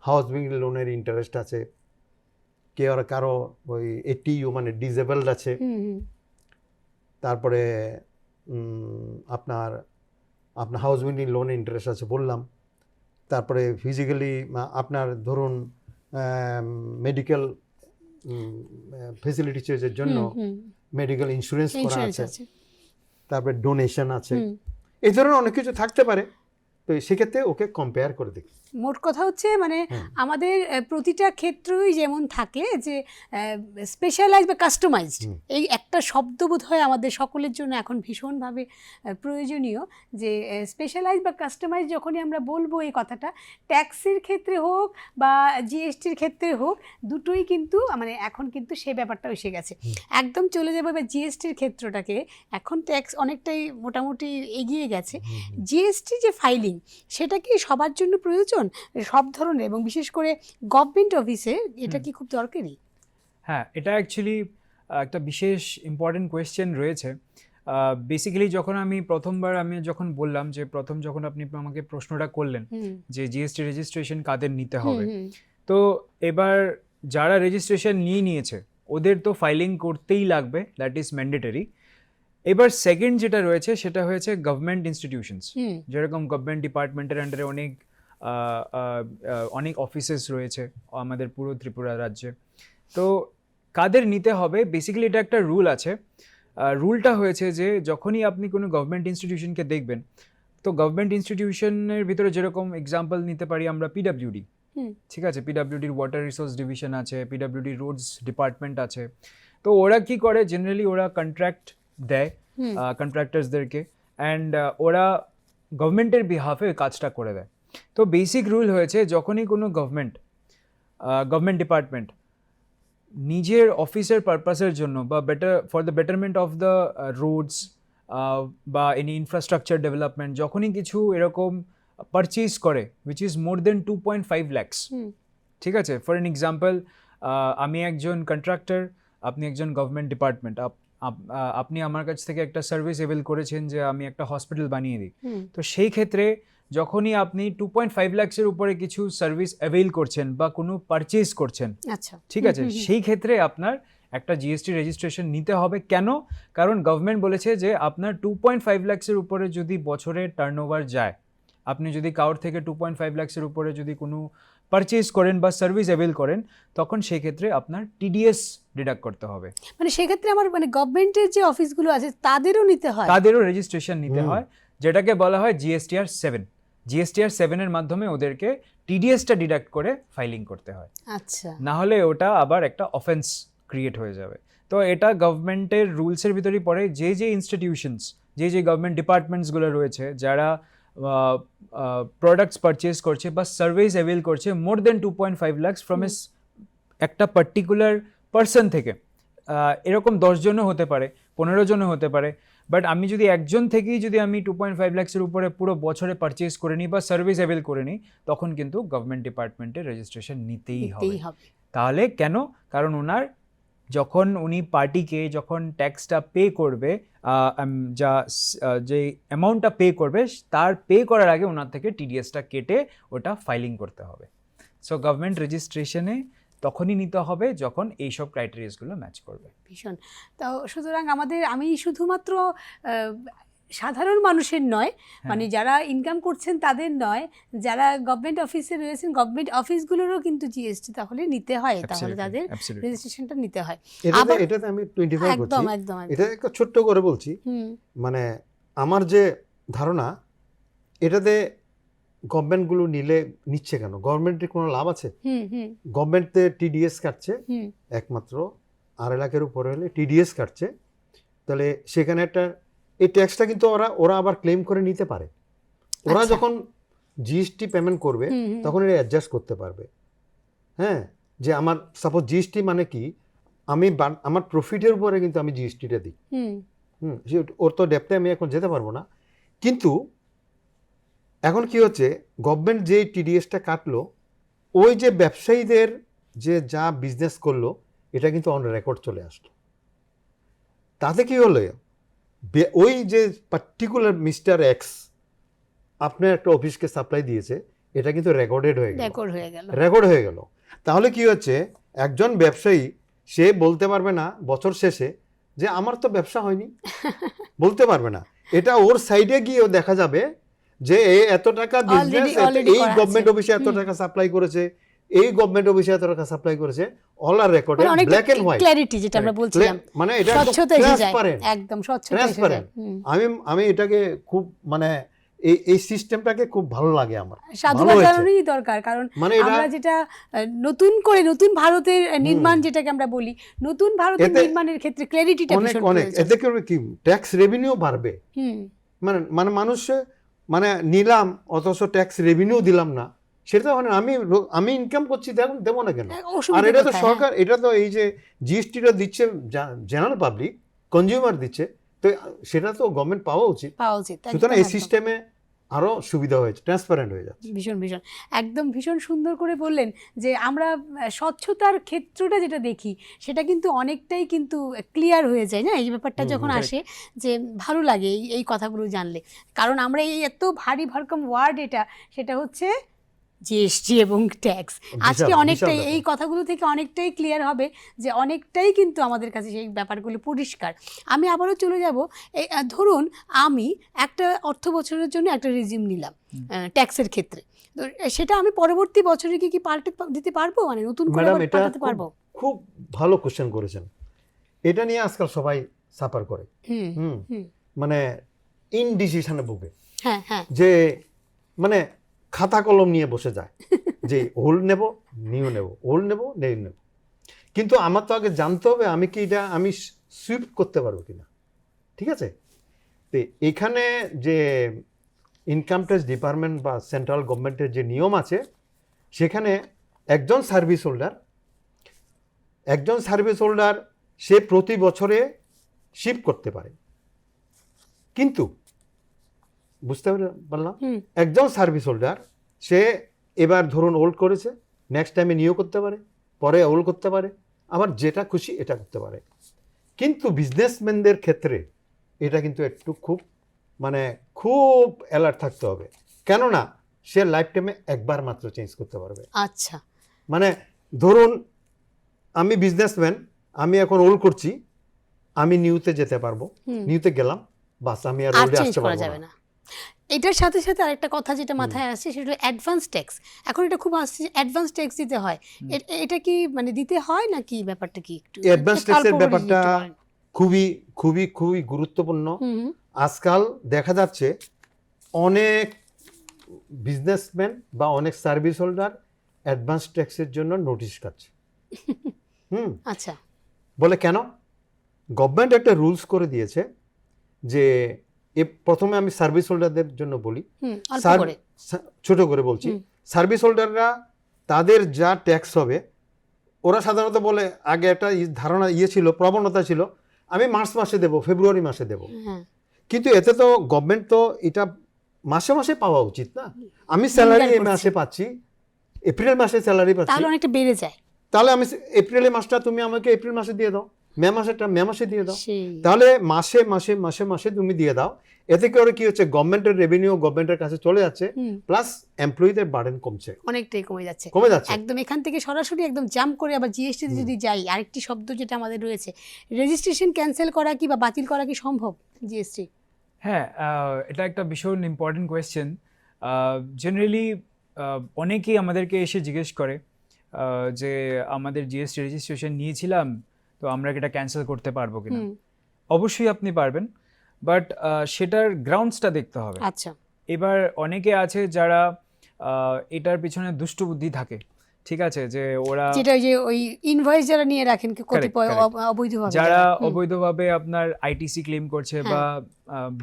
হাউসিং লোনের ইন্টারেস্ট আছে, কারো ওই ATU মানে ডিসেবলড আছে, তারপরে আপনার হাউসিং লোনের ইন্টারেস্ট আছে বললাম, তারপরে ফিজিক্যালি আপনার ধরুন মেডিকেল ফেসিলিটিসের জন্য মেডিকেল ইন্স্যুরেন্স করা আছে, তারপরে ডোনেশন আছে, এই ধরনের অনেক কিছু থাকতে পারে। তো সেক্ষেত্রে ওকে কম্পেয়ার করে দেখি। মোট কথা হচ্ছে মানে আমাদের প্রতিটা ক্ষেত্রেই যেমন থাকে যে স্পেশালাইজ বা কাস্টমাইজড, এই একটা শব্দ বোধ হয় আমাদের সকলের জন্য এখন ভীষণভাবে প্রয়োজনীয়, যে স্পেশালাইজ বা কাস্টমাইজ যখনই আমরা বলবো এই কথাটা, ট্যাক্সের ক্ষেত্রে হোক বা জিএসটির ক্ষেত্রে হোক, দুটোই কিন্তু মানে এখন কিন্তু সেই ব্যাপারটা এসে গেছে। একদম চলে যাবে বা জিএসটির ক্ষেত্রটাকে, এখন ট্যাক্স অনেকটাই মোটামুটি এগিয়ে গেছে। জিএসটি যে ফাইলিং, সেটা কি সবার জন্য প্রয়োজন, সব ধরনের, এবং বিশেষ করে গভর্নমেন্ট অফিসে এটা কি খুব দরকারি? হ্যাঁ, এটা অ্যাকচুয়ালি একটা বিশেষ ইম্পর্টেন্ট কোয়েশ্চেন রয়েছে। বেসিক্যালি প্রথমবার আমি যখন বললাম যে যখন আপনি আমাকে প্রশ্নটা করলেন যে জিএসটি রেজিস্ট্রেশন কাদের নিতে হবে, তো এবার যারা রেজিস্ট্রেশন নিয়েছে ওদের তো ফাইলিং করতেই লাগবে, দ্যাট ইজ ম্যান্ডেটরি। এবার সেকেন্ড যেটা রয়েছে সেটা হয়েছে গভর্নমেন্ট ইনস্টিটিউশনস, যেরকম গভর্নমেন্ট ডিপার্টমেন্টের আন্ডারে অনেক অফিসেস রয়েছে আমাদের পুরো ত্রিপুরা রাজ্যে। তো কাদের নিতে হবে, বেসিক্যালি এটা একটা রুল আছে। রুলটা হয়েছে যে যখনই আপনি কোনো গভর্নমেন্ট ইনস্টিটিউশনকে দেখবেন, তো গভর্নমেন্ট ইনস্টিটিউশনের ভিতরে যেরকম এক্সাম্পল নিতে পারি আমরা পিডব্লিউডি, ঠিক আছে, পিডব্লিউডির ওয়াটার রিসোর্স ডিভিশন আছে, পিডব্লিউডি রোডস ডিপার্টমেন্ট আছে। তো ওরা কি করে, জেনারেলি ওরা কন্ট্রাক্ট দেয় কন্ট্রাক্টার্সদেরকে, অ্যান্ড ওরা গভর্নমেন্টের বিহাফে কাজটা করে দেয়। তো বেসিক রুল হয়েছে যখনই কোনো গভর্নমেন্ট ডিপার্টমেন্ট নিজের অফিসের পারপাসের জন্য বা for the betterment of the roads বা এনি ইনফ্রাস্ট্রাকচার ডেভেলপমেন্ট, যখনই কিছু এরকম পারচেজ করে which is more than 2.5 lakhs, ঠিক আছে, ফর এন এক্সাম্পল আমি একজন কন্ট্রাক্টর, আপনি একজন গভর্নমেন্ট ডিপার্টমেন্ট, আপনি আমার কাছ থেকে একটা সার্ভিস অ্যাভেল করেছেন যে আমি একটা হসপিটাল বানিয়ে দিই। তো সেই ক্ষেত্রে যখনই আপনি 2.5 lakhs-এর উপরে কিছু সার্ভিস অ্যাভেল করছেন বা কোনো পারচেজ করছেন, আচ্ছা, ঠিক আছে, সেই ক্ষেত্রে আপনার একটা জিএসটি রেজিস্ট্রেশন নিতে হবে। কেন? কারণ গভর্নমেন্ট বলেছে যে আপনার 2.5 lakhs-এর উপরে যদি বছরের টার্নওভার যায়, আপনি যদি কারোর থেকে 2.5 lakhs-এর উপরে যদি কোনো পারচেজ করেন বা সার্ভিস অ্যাভেল করেন, তখন সেক্ষেত্রে আপনার টিডিএস ডিডাক্ট করতে হবে। মানে সেক্ষেত্রে আমার মানে গভর্নমেন্টের যে অফিসগুলো আছে তাদেরও নিতে হয়, তাদেরও রেজিস্ট্রেশন নিতে হয়, যেটাকে বলা হয় জিএসটিআর 7। জিএসটিআর 7-এর মাধ্যমে ওদেরকে টিডিএসটা ডিডাক্ট করে ফাইলিং করতে হয়। আচ্ছা, না হলে ওটা আবার একটা অফেন্স ক্রিয়েট হয়ে যাবে। তো এটা গভর্নমেন্টের রুলসের ভিতরেই পড়ে। যে ইনস্টিটিউশনস, যে গভর্নমেন্ট ডিপার্টমেন্টসগুলো রয়েছে যারা প্রোডাক্টস পারচেজ করছে বা সার্ভিস অ্যাভেল করছে মোর দেন 2.5 lakhs ফ্রম একটা পার্টিকুলার পার্সন থেকে, এরকম 10 জনও হতে পারে, 15 জনও হতে পারে, বাট আমি যদি একজন থেকেই যদি আমি 2.5 লাখসের উপরে পুরো বছরে পারচেজ করে নিই বা সার্ভিস অ্যাভেল করে নিই, তখন কিন্তু গভর্নমেন্ট ডিপার্টমেন্টে রেজিস্ট্রেশন নিতেই হবে। তাহলে কেন? কারণ ওনার যখন উনি পার্টিকে যখন ট্যাক্সটা পে করবে, যে অ্যামাউন্টটা পে করবে, তার পে করার আগে ওনার থেকে টিডিএসটা কেটে ওটা ফাইলিং করতে হবে। সো গভর্নমেন্ট রেজিস্ট্রেশনে তখনই নিতে হবে যখন এইসব ক্রাইটেরিয়াসগুলো ম্যাচ করবে। ভীষণ। তো সুতরাং আমি শুধুমাত্র সাধারণ মানুষের নয়, মানে যারা ইনকাম করছেন তাদের নয়, যারা গভর্নমেন্ট অফিসে রয়েছেন, গভর্নমেন্ট অফিসগুলোরও কিন্তু জিএসটি তাহলে নিতে হয়, তাহলে তাদের রেজিস্ট্রেশনটা নিতে হয়। এটাতে আমি 25 একদম করছি, একদম এটা একটা ছোট্ট করে বলছি, মানে আমার যে ধারণা, এটাতে গভর্নমেন্টগুলো নিচ্ছে কেন? গভর্নমেন্টের কোনো লাভ আছে? গভর্নমেন্টে টিডিএস কাটছে, একমাত্র 2.5 লাখের উপরে হলে টিডিএস কাটছে, তাহলে সেখানে একটা এই ট্যাক্সটা কিন্তু ওরা আবার ক্লেম করে নিতে পারে। ওরা যখন জিএসটি পেমেন্ট করবে তখন এটা অ্যাডজাস্ট করতে পারবে। হ্যাঁ, যে আমার সাপোজ জিএসটি মানে কি, আমার প্রফিটের উপরে কিন্তু আমি জিএসটিটা দিই। ওর তো ডেপথে আমি এখন যেতে পারবো না, কিন্তু এখন কি হচ্ছে, গভর্নমেন্ট যে টিডিএসটা কাটলো, ওই যে ব্যবসায়ীদের যে যা বিজনেস করলো এটা কিন্তু অন রেকর্ড চলে আসলো। তাতে কি হলো, ওই যে পার্টিকুলার মিস্টার এক্স আপনার একটা অফিসকে সাপ্লাই দিয়েছে, এটা কিন্তু রেকর্ড হয়ে গেল। তাহলে কি হচ্ছে, একজন ব্যবসায়ী সে বলতে পারবে না বছর শেষে যে আমার তো ব্যবসা হয়নি, বলতে পারবে না। এটা ওর সাইডে গিয়েও দেখা যাবে যে এত টাকা বিজনেস, এই গভর্নমেন্ট অফিসে এত টাকা সাপ্লাই করেছে, এই গভর্নমেন্ট অফিসে এত টাকা সাপ্লাই করেছে, all are recorded, black and white, clarity যেটা আমরা বলছিলাম, মানে এটা একদম ট্রান্সপারেন্ট। আমি এটাকে খুব মানে এই সিস্টেমটাকে খুব ভালো লাগে আমার, সাধুবাদ জানানোই দরকার। কারণ আমরা যেটা নতুন ভারতের নির্মাণ, যেটাকে আমরা বলি নতুন ভারতের নির্মাণের ক্ষেত্রে ক্ল্যারিটিটা ভীষণ অনেক, এতে করে কি ট্যাক্স রেভিনিউ বাড়বে, মানে মানুষ মানে নিলাম অথচ ট্যাক্স রেভিনিউ দিলাম না, সেটা মানে আমি ইনকাম করছি দেবো না কেন? আর এটা তো সরকার, এটা তো এই যে জিএসটিটা দিচ্ছে জেনারেল পাবলিক, কনজিউমার দিচ্ছে, তো সেটা তো গভর্নমেন্ট পাওয়া উচিত। সুতরাং এই সিস্টেমে আরো সুবিধা হয়েছে, ট্রান্সপারেন্ট হয়ে যাচ্ছে। ভীষণ সুন্দর করে বললেন যে আমরা স্বচ্ছতার ক্ষেত্রটা যেটা দেখি সেটা কিন্তু অনেকটাই কিন্তু ক্লিয়ার হয়ে যায় না, এই ব্যাপারটা যখন আসে, যে ভালো লাগে এই কথাগুলো জানলে। কারণ আমরা এই এত ভারী ভরকম ওয়ার্ড, সেটা হচ্ছে জিএসটি এবং ট্যাক্স। আজকে অনেকটাই এই কথাগুলো থেকে অনেকটাই ক্লিয়ার হবে যে অনেকটাই কিন্তু আমাদের কাছে সেই ব্যাপারগুলো পরিষ্কার। আমি আবারও চলে যাব, ধরুন আমি একটা অর্থ বছরের জন্য একটা রিজিম নিলাম ট্যাক্সের ক্ষেত্রে, তো সেটা আমি পরবর্তী বছরে কি পাল্টে দিতে পারবো, মানে নতুন করে পাল্টাতে পারবো? খুব ভালো কোশ্চেন করেছেন। এটা নিয়ে আজকাল সবাই সাফার করে, মানে ইনডিসিশনে ভোগে, যে মানে খাতা কলম নিয়ে বসে যায় যে ওল্ড নেব নিউ নেব, ওল্ড নেব নিউ নেব। কিন্তু আমার তো আগে জানতে হবে আমি কি এটা আমি সুইফট করতে পারবো কিনা। ঠিক আছে, তো এখানে যে ইনকাম ট্যাক্স ডিপার্টমেন্ট বা সেন্ট্রাল গভর্নমেন্টের যে নিয়ম আছে, সেখানে একজন সার্ভিস হোল্ডার সে প্রতি বছরে শিফট করতে পারে। কিন্তু বুঝতে পারলাম, একজন সার্ভিস হোল্ডার সে এবার ধরুন ওল্ড করেছে, নেক্সট টাইমে নিউ করতে পারে, পরে ওল্ড করতে পারে, আবার যেটা খুশি এটা করতে পারে। কিন্তু বিজনেসম্যানদের ক্ষেত্রে এটা কিন্তু একটু খুব অ্যালার্ট থাকতে হবে, কেননা সে লাইফ টাইমে একবার মাত্র চেঞ্জ করতে পারবে। আচ্ছা, মানে ধরুন আমি বিজনেসম্যান, আমি এখন ওল্ড করছি, আমি নিউতে যেতে পারবো, নিউতে গেলাম, বাস আমি আর ওল্ডে আসতে পারবো না। এটার সাথে সাথে আরেকটা কথা যেটা মাথায় আসছে, সেটা হলো অ্যাডভান্স ট্যাক্স। এখন এটা খুব আসছে, অ্যাডভান্স ট্যাক্স দিতে হয়, এটা কি মানে দিতে হয় নাকি? ব্যাপারটা কি একটু অ্যাডভান্স ট্যাক্সের ব্যাপারটা খুবই খুবই খুবই গুরুত্বপূর্ণ। আজকাল দেখা যাচ্ছে অনেক বিজনেসম্যান বা অনেক সার্ভিস হোল্ডার অ্যাডভান্স ট্যাক্সের জন্য নোটিশ কাটছে। আচ্ছা, বলে কেন? গভর্নমেন্ট একটা রুলস করে দিয়েছে যে প্রথমে আমি সার্ভিস হোল্ডারদের জন্য বলি, ছোট করে বলছি, সার্ভিস হোল্ডাররা তাদের যা ট্যাক্স হবে ওরা সাধারণত বলে, আগে একটা ধারণা ছিল, প্রবণতা ছিল, আমি মার্চ মাসে দেব, ফেব্রুয়ারি মাসে দেব। হ্যাঁ, কিন্তু এতে তো গভর্নমেন্ট তো এটা মাসে মাসে পাওয়া উচিত না। আমি স্যালারি এই করছে। মাসে পাচ্ছি, এপ্রিল মাসে স্যালারি পাচ্ছি, তাহলে অনেকটা বেড়ে যায়। তাহলে আমি এপ্রিলের মাসটা তুমি আমাকে এপ্রিল মাসে দিয়ে দাও, মে মাসেরটা মে মাসে দিয়ে দাও। সেই তাহলে মাসে মাসে মাসে মাসে তুমি দিয়ে দাও। এতে করে কি হচ্ছে, গভর্নমেন্টের রেভিনিউ গভর্নমেন্টের কাছে চলে যাচ্ছে, প্লাস এমপ্লয়িদের বার্ডেন কমছে, অনেকটাই কমে যাচ্ছে। কমে যাচ্ছে। একদম এখান থেকে সরাসরি একদম জাম্প করে আবার জিএসটি যদি যাই, আরেকটি শব্দ যেটা আমাদের রয়েছে, রেজিস্ট্রেশন ক্যান্সেল করা কি বা বাতিল করা কি সম্ভব জিএসটি? হ্যাঁ, এটা একটা ভীষণ ইম্পর্টেন্ট কোয়েশ্চেন। জেনারেলি অনেকেই আমাদেরকে এসে জিজ্ঞেস করে যে আমাদের জিএসটি রেজিস্ট্রেশন নিয়েছিলাম, তো আমরা কি এটা ক্যান্সেল করতে পারবো কিনা। অবশ্যই আপনি পারবেন, বাট সেটার গ্রাউন্ডসটা দেখতে হবে। আচ্ছা, এবার অনেকে আছে যারা এটার পিছনে দুষ্ট বুদ্ধি থাকে, ঠিক আছে, যে ওরা যেটা ওই যে ওই ইনভয়েস যারা নিয়ে রাখেন কতিপয় correct. অবৈধভাবে, যারা অবৈধভাবে আপনার আইটিসি ক্লেম করছে হ্যাঁ। বা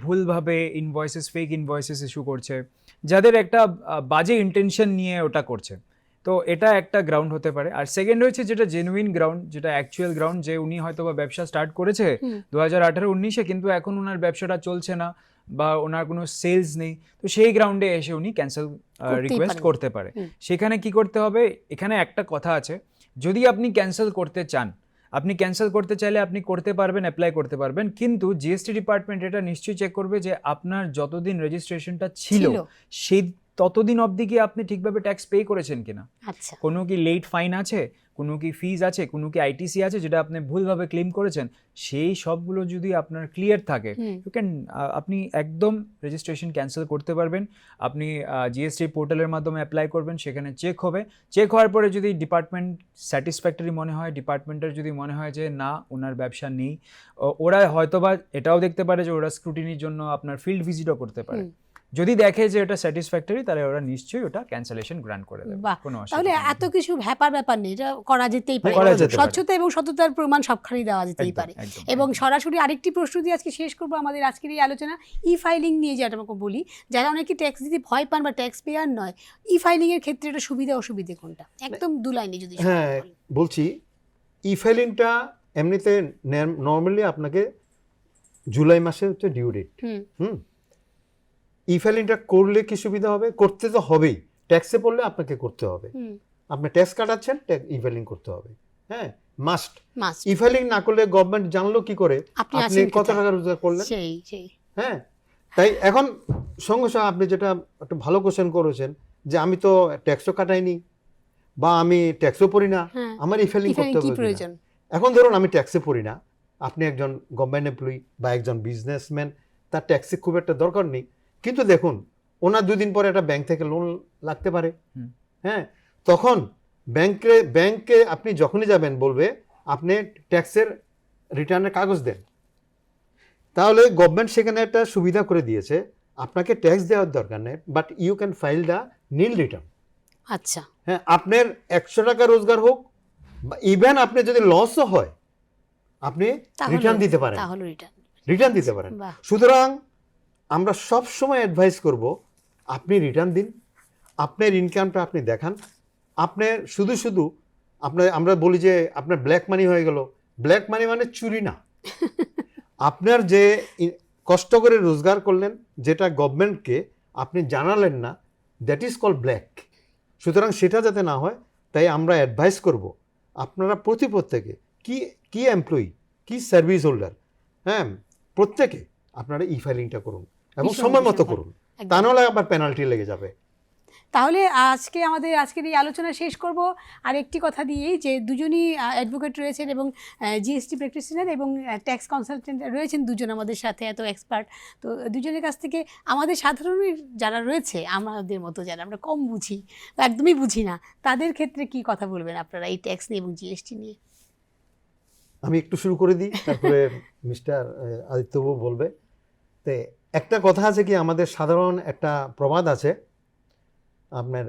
ভুলভাবে ইনভয়েসেস, ফেক ইনভয়েসেস ইস্যু করছে, যাদের একটা বাজে ইন্টেনশন নিয়ে ওটা করছে, তো এটা একটা গ্রাউন্ড হতে পারে। আর সেকেন্ড হচ্ছে যেটা জেনুইন গ্রাউন্ড, যেটা অ্যাকচুয়াল গ্রাউন্ড, যে উনি হয়তো বা ব্যবসা স্টার্ট করেছে 2018-19-এ, কিন্তু এখন ওনার ব্যবসাটা চলছে না বা ওনার কোনো সেলস নেই, তো সেই গ্রাউন্ডে এসে উনি ক্যান্সেল রিকোয়েস্ট পারেন। করতে পারে। সেখানে কি করতে হবে, এখানে একটা কথা আছে, যদি আপনি ক্যান্সেল করতে চান, আপনি ক্যান্সেল করতে চাইলে আপনি করতে পারবেন, অ্যাপ্লাই করতে পারবেন, কিন্তু জিএসটি ডিপার্টমেন্ট এটা নিশ্চয়ই চেক করবে যে আপনার যতদিন রেজিস্ট্রেশনটা ছিল সেই ততদিন অবধি কি আপনি ঠিকভাবে ট্যাক্স পে করেছেন কিনা, আচ্ছা, কোনো কি লেট ফাইন আছে, কোনো কি ফিজ আছে, কোনো কি আইটিসি আছে যেটা আপনি ভুলভাবে ক্লেম করেছেন, সেই সবগুলো যদি আপনার ক্লিয়ার থাকে, আপনি একদম রেজিস্ট্রেশন ক্যান্সেল করতে পারবেন। আপনি জিএসটি পোর্টালের মাধ্যমে অ্যাপ্লাই করবেন, সেখানে চেক হবে, চেক হওয়ার পরে যদি ডিপার্টমেন্ট স্যাটিসফ্যাক্টরি মনে হয়, ডিপার্টমেন্টের যদি মনে হয় যে না ওনার ব্যবসা নেই, ওরা হয়তোবা এটাও দেখতে পারে যে ওরা স্ক্রুটিনির জন্য আপনার ফিল্ড ভিজিটও করতে পারে। যদি দেখে যে এটা স্যাটিসফ্যাক্টরি, তাহলে ওরা নিশ্চয়ই ওটা ক্যান্সেলেশন গ্রান্ট করে দেবে, বাহ, কোনো অসুবিধা তাহলে নেই। এত কিছু ব্যাপার নেই, এটা করা যেতেই পারে। করা যেতে পারে। স্বচ্ছতা এবং সততার প্রমাণ সবখানেই দেওয়া যেতেই একদম, পারে। একদম, এবং একদম। সরাসরি আরেকটি প্রশ্ন দিয়ে আজকে শেষ করবো আমাদের আজকের এই আলোচনা, ই ফাইলিং নিয়ে, যেটা আমাকে বলি, যারা অনেকে ট্যাক্স দিতে ভয় পান বা ট্যাক্স পেয়ার নয়, ই ফাইলিং এর ক্ষেত্রে এটা সুবিধা অসুবিধে কোনটা, একদম দু লাইনে যদি হ্যাঁ, বলছি, ই ফাইলিংটা এমনিতে নর্মালি আপনাকে জুলাই মাসে হচ্ছে ডিউ ডেট। ই ফাইলিংটা করলে কি সুবিধা হবে, করতে তো হবেই, ট্যাক্সে পড়লে আপনাকে করতে হবে, আপনি ট্যাক্স কাটাচ্ছেন, ই ফাইলিং করতে হবে, হ্যাঁ, মাস্ট। ই ফাইলিং না করলে গভর্নমেন্ট জানলো কি করে আপনি কত টাকা রোজগার করলেন, হ্যাঁ। তাই এখন সঙ্গে সঙ্গে আপনি যেটা একটা ভালো কোশ্চেন করেছেন যে আমি তো ট্যাক্সও কাটাইনি বা আমি ট্যাক্সও পড়ি না, আমার ই ফাইলিং করতে হবে কিনা? এখন ধরুন আমি ট্যাক্সে পড়ি না, আপনি একজন গভর্নমেন্ট এমপ্লয়ি বা একজন বিজনেসম্যান, তার ট্যাক্সে খুব একটা দরকার নেই, কিন্তু দেখুন ওনার 2 দিন পরে একটা ব্যাংক থেকে লোন লাগতে পারে, হ্যাঁ, তখন ব্যাংকে আপনি যখনই যাবেন বলবে আপনি ট্যাক্সের রিটার্নের কাগজ দেন, তাহলে গভর্নমেন্ট সেখানে একটা সুবিধা করে দিয়েছে, আপনাকে ট্যাক্স দেওয়ার দরকার নেই, but you can file the nil return. আচ্ছা, হ্যাঁ, আপনার 100 টাকা রোজগার হোক বা ইভেন আপনি যদি লসও হয় আপনি রিটার্ন দিতে পারেন, রিটার্ন দিতে পারেন। সুতরাং আমরা সব সময় অ্যাডভাইস করব আপনি রিটার্ন দিন, আপনার ইনকামটা আপনি দেখান, আপনার শুধু আমরা বলি যে আপনার ব্ল্যাক মানি হয়ে গেল, ব্ল্যাক মানি মানে চুরি না, আপনার যে কষ্ট করে রোজগার করলেন, যেটা গভর্নমেন্টকে আপনি জানালেন না, দ্যাট ইজ কল ব্ল্যাক। সুতরাং সেটা যাতে না হয়, তাই আমরা অ্যাডভাইস করব আপনারা প্রত্যেকে কি এমপ্লয়ি, কি সার্ভিস হোল্ডার, হ্যাঁ, প্রত্যেকে আপনারা ই ফাইলিংটা করুন এবং সময় মতো করুন, তা নাহলে আবার পেনাল্টি লেগে যাবে। তাহলে আজকের এই আলোচনা শেষ করব আর একটি কথা দিয়েই, যে দুজনই অ্যাডভোকেট রয়েছেন এবং জিএসটি প্র্যাকটিশনার এবং ট্যাক্স কনসালটেন্ট রয়েছেন, দুজন আমাদের সাথে এত এক্সপার্ট। তো দুজনের কাছ থেকে আমাদের সাধারণ যারা রয়েছে, আমাদের মতো যারা আমরা কম বুঝি, একদমই বুঝি না, তাদের ক্ষেত্রে কি কথা বলবেন আপনারা এই ট্যাক্স নিয়ে এবং জিএসটি নিয়ে? আমি একটু শুরু করে দিই, তারপরে মিস্টার আদিত্যবাবু বলবে। তো একটা কথা আছে কি, আমাদের সাধারণ একটা প্রবাদ আছে, আপনার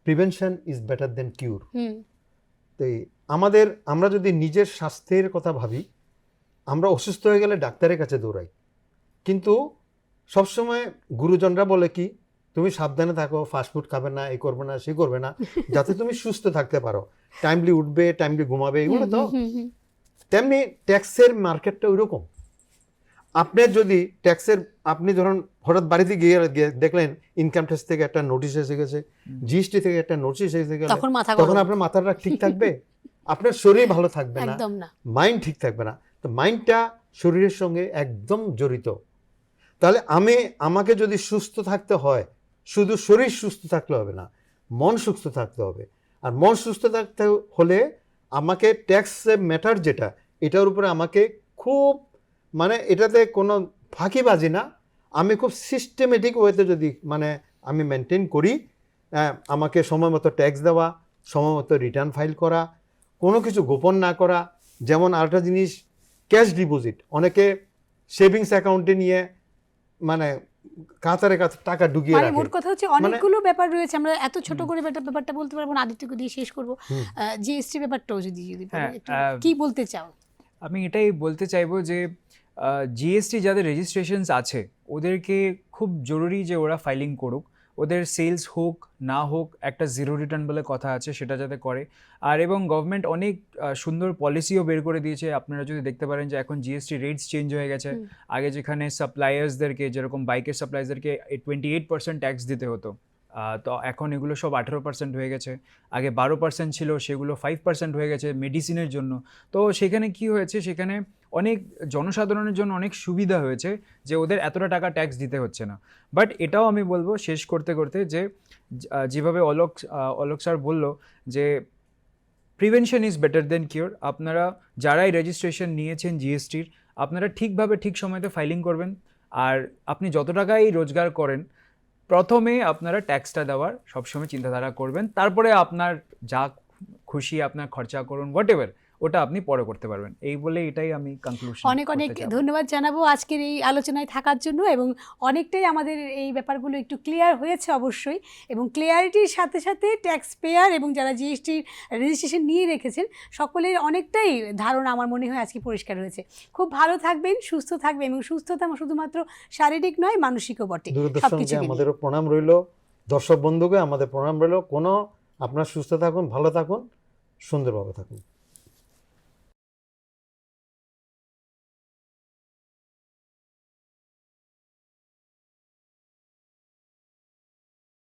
প্রিভেনশন ইজ বেটার দেন কিউর। তো আমরা যদি নিজের স্বাস্থ্যের কথা ভাবি, আমরা অসুস্থ হয়ে গেলে ডাক্তারের কাছে দৌড়াই, কিন্তু সবসময় গুরুজনরা বলে কি তুমি সাবধানে থাকো, ফাস্টফুড খাবে না, এই করবে না, সে করবে না, যাতে তুমি সুস্থ থাকতে পারো, টাইমলি উঠবে, টাইমলি ঘুমাবে, এগুলো তো। তেমনি ট্যাক্সের মার্কেটটা ওইরকম। আপনার যদি ট্যাক্সের, আপনি ধরুন হঠাৎ বাড়িতে গিয়ে দেখলেন ইনকাম ট্যাক্স থেকে একটা নোটিশ এসে গেছে, জিএসটি থেকে একটা নোটিশ এসে গেছে, তখন আপনার মাথাটা ঠিক থাকবে? আপনার শরীর ভালো থাকবে না, একদম না। মাইন্ড ঠিক থাকবে না। তো মাইন্ডটা শরীরের সঙ্গে একদম জড়িত। তাহলে আমাকে যদি সুস্থ থাকতে হয়, শুধু শরীর সুস্থ থাকলে হবে না, মন সুস্থ থাকতে হবে। আর মন সুস্থ থাকতে হলে আমাকে ট্যাক্স ম্যাটার যেটা, এটার উপরে আমাকে খুব, মানে এটাতে কোনো ফাঁকিবাজি না, আমি খুব সিস্টেমেটিক ওয়েতে যদি আমি মেনটেন করি, আমাকে সময় মতো ট্যাক্স দেওয়া, সময় মতো রিটার্ন ফাইল করা, কোনো কিছু গোপন না করা। যেমন আরেকটা জিনিস, ক্যাশ ডিপোজিট, অনেকে সেভিংস অ্যাকাউন্টে নিয়ে কাতারে টাকা ঢুকিয়ে রাখে। মোট কথা হচ্ছে অনেকগুলো ব্যাপার রয়েছে, আমরা এত ছোট করে ব্যাপারটা বলতে পারবো না, আদিত্যকে দিয়ে শেষ করবো। জিএসটি ব্যাপারটাও যদি কি বলতে চাও? আমি এটাই বলতে চাইবো যে জিএসটি যাদের রেজিস্ট্রেশনস আছে ওদেরকে খুব জরুরি যে ওরা ফাইলিং করুক, ওদের সেলস হোক না হোক একটা জিরো রিটার্ন বলে কথা আছে, সেটা যাতে করে। আর এবং গভর্নমেন্ট অনেক সুন্দর পলিসিও বের করে দিয়েছে। আপনারা যদি দেখতে পারেন যে এখন জিএসটি রেটস চেঞ্জ হয়ে গেছে। আগে যেখানে সাপ্লায়ার্সদেরকে, যেরকম বাইকের সাপ্লায়ার্সদেরকে 28% ট্যাক্স দিতে হতো, তো এখন এগুলো সব 18% হয়ে গেছে। আগে 12% ছিল, সেগুলো 5% হয়ে গেছে মেডিসিনের জন্য। তো সেখানে কি হয়েছে, সেখানে অনেক জনসাধারণের জন্য অনেক সুবিধা হয়েছে যে ওদের এতটা টাকা ট্যাক্স দিতে হচ্ছে না। বাট এটাও আমি বলবো শেষ করতে করতে যে যেভাবে অলোক স্যার বললো যে prevention is better then cure. আপনারা যারাই রেজিস্ট্রেশন নিয়েছেন জিএসটির, আপনারা ঠিকভাবে ঠিক সময়তে ফাইলিং করবেন। আর আপনি যত টাকাই রোজগার করেন, প্রথমে আপনারা ট্যাক্সটা দেওয়ার সবসময় চিন্তাধারা করবেন, তারপরে আপনার যা খুশি আপনার খরচা করুন, হোয়াট এভার, ওটা আপনি পরে করতে পারবেন। এই বলে এটাই আমি কনক্লুশন। অনেক অনেক ধন্যবাদ জানাবো আজকের এই আলোচনায় থাকার জন্য, এবং অনেকটাই আমাদের এই ব্যাপারগুলো একটু ক্লিয়ার হয়েছে অবশ্যই, এবং ক্লিয়ারিটির সাথে সাথে ট্যাক্স পেয়ার এবং যারা জিএসটির রেজিস্ট্রেশন নিয়ে রেখেছেন সকলের অনেকটাই ধারণা আমার মনে হয় আজকে পরিষ্কার হয়েছে। খুব ভালো থাকবেন, সুস্থ থাকবেন, এবং সুস্থতা শুধুমাত্র শারীরিক নয়, মানসিকও বটে। সবকিছু আমাদেরও প্রণাম রইল, দর্শক বন্ধুকে আমাদের প্রণাম রইল। আপনারা সুস্থ থাকুন, ভালো থাকুন, সুন্দরভাবে থাকুন।